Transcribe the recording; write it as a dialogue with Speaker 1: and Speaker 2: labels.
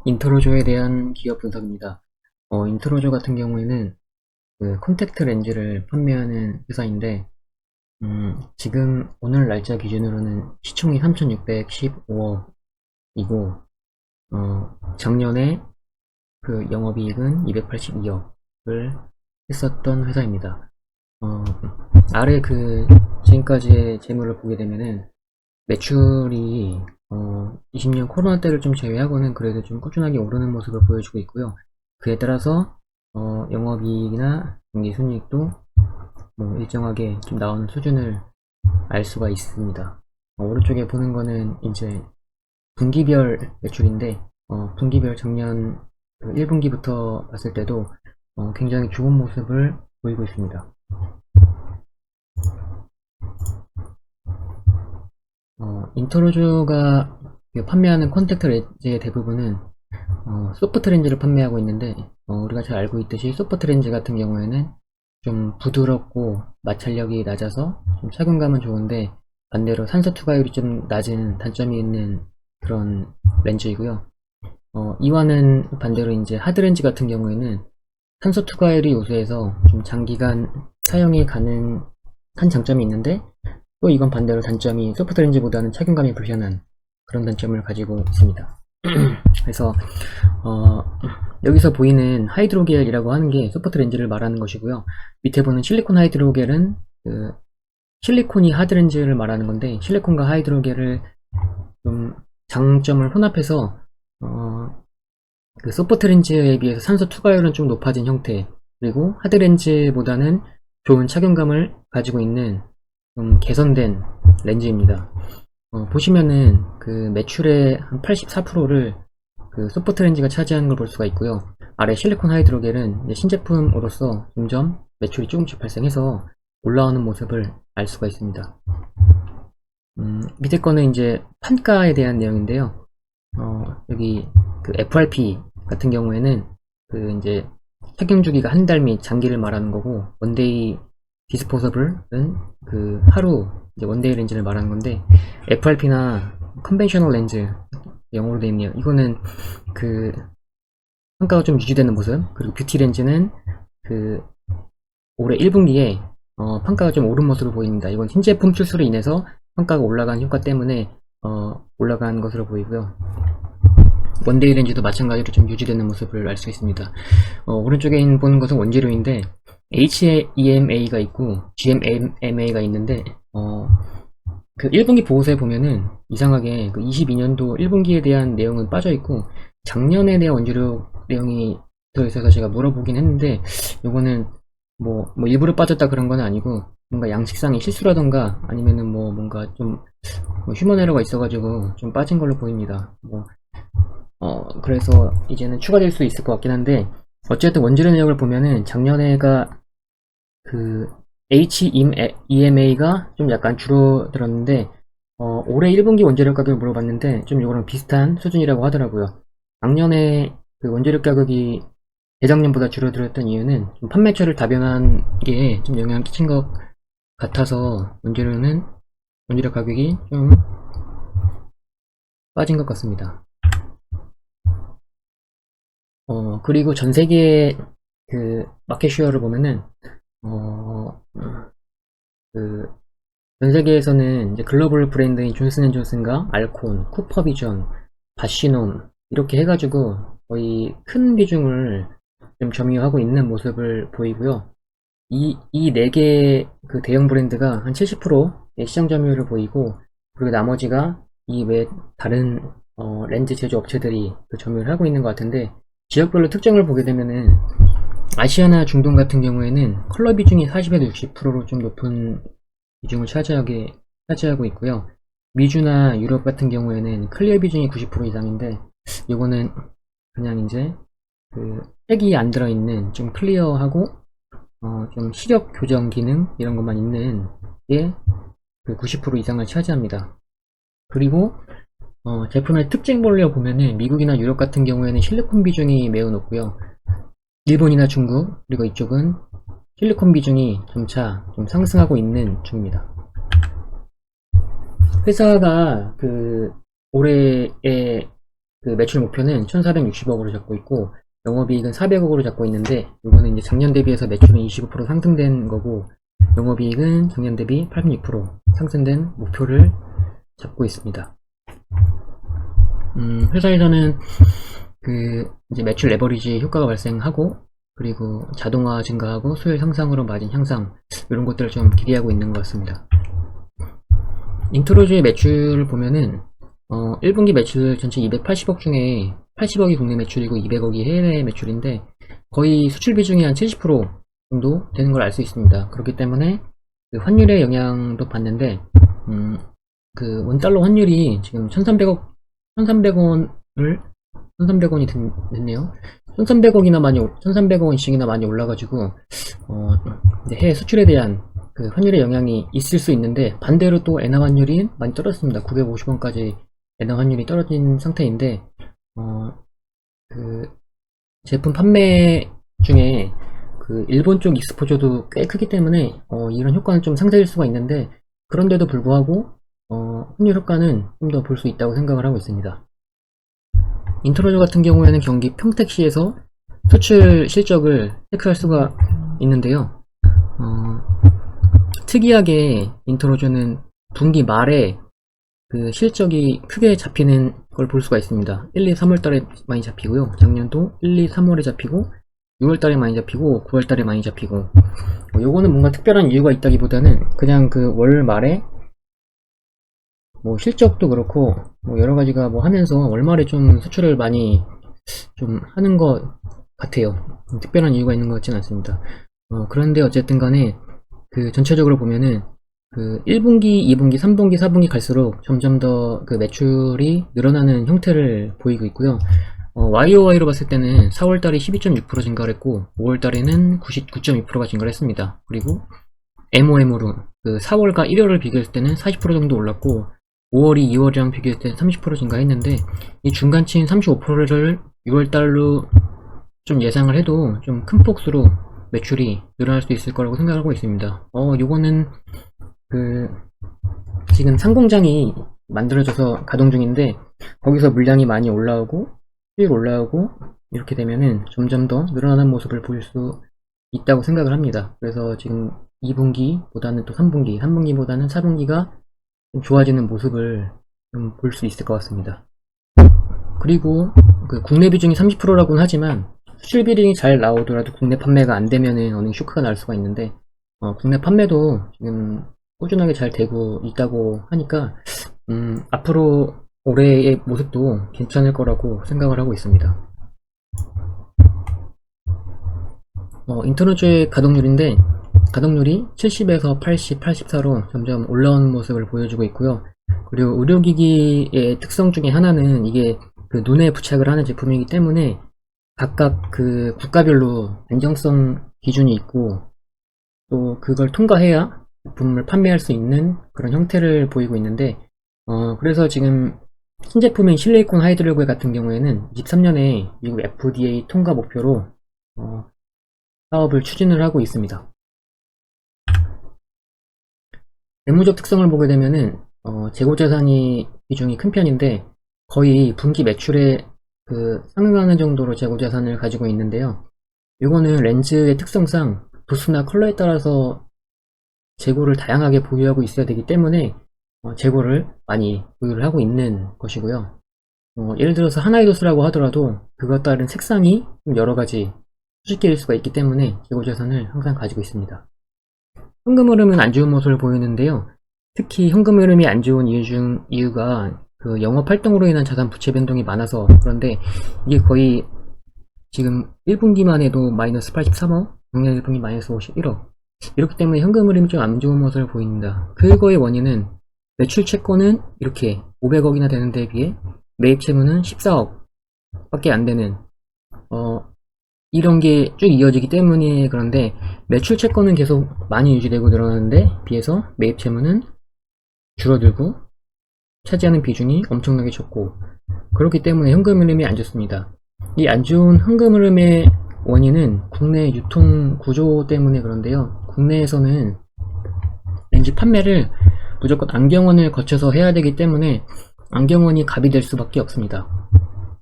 Speaker 1: 인트로조에 대한 기업 분석입니다. 인트로조 같은 경우에는 그 콘택트 렌즈를 판매하는 회사인데, 지금 오늘 날짜 기준으로는 시총이 3,615억이고, 작년에 그 영업이익은 282억을 했었던 회사입니다. 아래 그 지금까지의 재물을 보게 되면은 매출이 20년 코로나 때를 좀 제외하고는 그래도 좀 꾸준하게 오르는 모습을 보여주고 있고요. 그에 따라서 영업이익이나 경기순이익도 뭐 일정하게 좀 나오는 수준을 알 수가 있습니다. 오른쪽에 보는 거는 이제 분기별 매출인데, 분기별 작년 1분기부터 봤을 때도 굉장히 좋은 모습을 보이고 있습니다. 인터로즈가 판매하는 콘택트 렌즈의 대부분은 소프트 렌즈를 판매하고 있는데, 우리가 잘 알고 있듯이 소프트 렌즈 같은 경우에는 좀 부드럽고 마찰력이 낮아서 좀 착용감은 좋은데, 반대로 산소 투과율이 좀 낮은 단점이 있는 그런 렌즈이고요. 이와는 반대로 이제 하드 렌즈 같은 경우에는 산소 투과율이 우수해서 좀 장기간 사용이 가능한 장점이 있는데, 또 이건 반대로 단점이 소프트 렌즈보다는 착용감이 불편한 그런 단점을 가지고 있습니다. 그래서 여기서 보이는 하이드로겔이라고 하는 게 소프트 렌즈를 말하는 것이고요. 밑에 보는 실리콘 하이드로겔은 그 실리콘이 하드 렌즈를 말하는 건데, 실리콘과 하이드로겔을 좀 장점을 혼합해서 그 소프트 렌즈에 비해서 산소 투과율은 좀 높아진 형태, 그리고 하드 렌즈보다는 좋은 착용감을 가지고 있는 좀 개선된 렌즈입니다. 보시면은 그 매출의 한 84%를 그 소프트 렌즈가 차지하는 걸 볼 수가 있고요. 아래 실리콘 하이드로겔은 신제품으로서 점점 매출이 조금씩 발생해서 올라오는 모습을 알 수가 있습니다. 밑에 거는 이제 판가에 대한 내용인데요. 여기 그 FRP 같은 경우에는 그 이제 착용 주기가 한 달 및 장기를 말하는 거고, 원데이 디스포서블은 그 하루 이제 원데이 렌즈를 말하는 건데, FRP나 컨벤셔널 렌즈 영어로 되어 있네요. 이거는 그 판가가 좀 유지되는 모습, 그리고 뷰티 렌즈는 그 올해 1분기에 판가가 좀 오른 모습으로 보입니다. 이건 신제품 출시로 인해서 판가가 올라간 효과 때문에 올라간 것으로 보이고요. 원데이 렌즈도 마찬가지로 좀 유지되는 모습을 알 수 있습니다. 오른쪽에 보는 것은 원재료인데, HEMA가 있고 GMMA가 있는데, 그 1분기 보고서에 보면은 이상하게 그 22년도 1분기에 대한 내용은 빠져있고 작년에 대한 원재료 내용이 들어있어서 제가 물어보긴 했는데, 요거는 뭐 일부러 빠졌다 그런 건 아니고, 뭔가 양식상의 실수라던가 아니면은 뭐 뭔가 좀 휴먼 에러가 있어가지고 좀 빠진 걸로 보입니다. 그래서 이제는 추가될 수 있을 것 같긴 한데, 어쨌든 원재료 내역을 보면은 작년에가 그 HEMA가 좀 약간 줄어들었는데, 올해 1분기 원재료 가격을 물어봤는데 좀 이거랑 비슷한 수준이라고 하더라고요. 작년에 그 원재료 가격이 재작년보다 줄어들었던 이유는 좀 판매처를 다변한 게 좀 영향을 끼친 것 같아서 원재료 가격이 좀 빠진 것 같습니다. 그리고 전 세계 그 마켓 쉐어를 보면은 그 전 세계에서는 이제 글로벌 브랜드인 존슨앤존슨과 알콘, 쿠퍼비전, 바시놈 이렇게 해가지고 거의 큰 비중을 좀 점유하고 있는 모습을 보이고요. 이 네 개 그 대형 브랜드가 한 70%의 시장 점유율을 보이고, 그리고 나머지가 이 외 다른 렌즈 제조 업체들이 그 점유를 하고 있는 것 같은데, 지역별로 특징을 보게 되면은 아시아나 중동 같은 경우에는 컬러 비중이 40에서 60%로 좀 높은 비중을 차지하고 있고요. 미주나 유럽 같은 경우에는 클리어 비중이 90% 이상인데, 요거는 그냥 이제 그 색이 안 들어있는 좀 클리어하고 좀 시력 교정 기능 이런 것만 있는 게 그 90% 이상을 차지합니다. 그리고 제품의 특징별로 보면은 미국이나 유럽 같은 경우에는 실리콘 비중이 매우 높고요. 일본이나 중국, 그리고 이쪽은 실리콘 비중이 점차 좀 상승하고 있는 중입니다. 회사가 그 올해에 그 매출 목표는 1460억으로 잡고 있고 영업이익은 400억으로 잡고 있는데 이거는 이제 작년 대비해서 매출은 25% 상승된 거고 영업이익은 작년 대비 86% 상승된 목표를 잡고 있습니다. 회사에서는 그 이제 매출 레버리지 효과가 발생하고 그리고 자동화 증가하고 수율 향상으로 마진 향상 이런 것들을 좀 기대하고 있는 것 같습니다. 인트로즈의 매출을 보면은 1분기 매출 전체 280억 중에 80억이 국내 매출이고 200억이 해외 매출인데 거의 수출 비중이 한 70% 정도 되는 걸 알 수 있습니다. 그렇기 때문에 그 환율의 영향도 봤는데 그 원달러 환율이 지금 1300원이 됐네요. 1300원씩이나 많이 올라가지고 이제 해외 수출에 대한 그 환율의 영향이 있을 수 있는데 반대로 또 엔화 환율이 많이 떨어졌습니다. 950원까지 엔화 환율이 떨어진 상태인데 그 제품 판매 중에 그 일본 쪽 익스포저도 꽤 크기 때문에 이런 효과는 좀 상쇄될 수가 있는데 그런데도 불구하고 환율 효과는 좀 더 볼 수 있다고 생각을 하고 있습니다. 인트로즈 같은 경우에는 경기 평택시에서 수출 실적을 체크할 수가 있는데요. 특이하게 인트로즈는 분기 말에 그 실적이 크게 잡히는 걸 볼 수가 있습니다. 1, 2, 3월달에 많이 잡히고요. 작년도 1, 2, 3월에 잡히고 6월달에 많이 잡히고 9월달에 많이 잡히고 요거는 뭔가 특별한 이유가 있다기보다는 그냥 그 월 말에 뭐 실적도 그렇고 뭐 여러가지가 뭐 하면서 월말에 좀 수출을 많이 좀 하는 것 같아요. 특별한 이유가 있는 것 같지는 않습니다. 그런데 어쨌든 간에 그 전체적으로 보면은 그 1분기, 2분기, 3분기, 4분기 갈수록 점점 더 그 매출이 늘어나는 형태를 보이고 있고요. YOY로 봤을 때는 4월달에 12.6% 증가를 했고 5월달에는 99.2%가 증가를 했습니다. 그리고 MOM으로 그 4월과 1월을 비교했을 때는 40% 정도 올랐고 5월이 2월이랑 비교했을 때는 30% 증가했는데 이 중간치인 35%를 6월달로 좀 예상을 해도 좀 큰 폭수로 매출이 늘어날 수 있을 거라고 생각하고 있습니다. 요거는 그 지금 상공장이 만들어져서 가동 중인데 거기서 물량이 많이 올라오고 수익 올라오고 이렇게 되면은 점점 더 늘어나는 모습을 보일 수 있다고 생각을 합니다. 그래서 지금 2분기보다는 또 3분기보다는 4분기가 좀 좋아지는 모습을 좀 볼 수 있을 것 같습니다. 그리고 그 국내 비중이 30%라고는 하지만 수출 비중이 잘 나오더라도 국내 판매가 안 되면은 어느 쇼크가 날 수가 있는데 국내 판매도 지금 꾸준하게 잘 되고 있다고 하니까 앞으로 올해의 모습도 괜찮을 거라고 생각을 하고 있습니다. 인터넷의 가동률인데 가동률이 70에서 80, 84로 점점 올라오는 모습을 보여주고 있고요. 그리고 의료기기의 특성 중에 하나는 이게 그 눈에 부착을 하는 제품이기 때문에 각각 그 국가별로 안정성 기준이 있고 또 그걸 통과해야 제품을 판매할 수 있는 그런 형태를 보이고 있는데 그래서 지금 신제품인 실리콘 하이드로겔 같은 경우에는 23년에 미국 FDA 통과 목표로 사업을 추진을 하고 있습니다. 재무적 특성을 보게 되면은 재고자산이 비중이 큰 편인데 거의 분기 매출에 그 상응하는 정도로 재고자산을 가지고 있는데요. 이거는 렌즈의 특성상 도수나 컬러에 따라서 재고를 다양하게 보유하고 있어야 되기 때문에 재고를 많이 보유를 하고 있는 것이고요. 예를 들어서 하나의 도수라고 하더라도 그것 따른 색상이 좀 여러가지 수식계일 수가 있기 때문에 재고자산을 항상 가지고 있습니다. 현금 흐름은 안 좋은 모습을 보이는데요. 특히 현금 흐름이 안 좋은 이유가 그 영업 활동으로 인한 자산 부채 변동이 많아서 그런데 이게 거의 지금 1분기만 해도 마이너스 83억, 작년 1분기 마이너스 51억 이렇기 때문에 현금 흐름이 좀 안 좋은 모습을 보입니다. 그거의 원인은 매출 채권은 이렇게 500억이나 되는 데 비해 매입 채무는 14억 밖에 안 되는 이런 게 쭉 이어지기 때문에 그런데 매출 채권은 계속 많이 유지되고 늘어나는데 비해서 매입 채무는 줄어들고 차지하는 비중이 엄청나게 적고 그렇기 때문에 현금 흐름이 안 좋습니다. 이 안 좋은 현금 흐름의 원인은 국내 유통 구조 때문에 그런데요. 국내에서는 렌즈 판매를 무조건 안경원을 거쳐서 해야 되기 때문에 안경원이 갑이 될 수밖에 없습니다.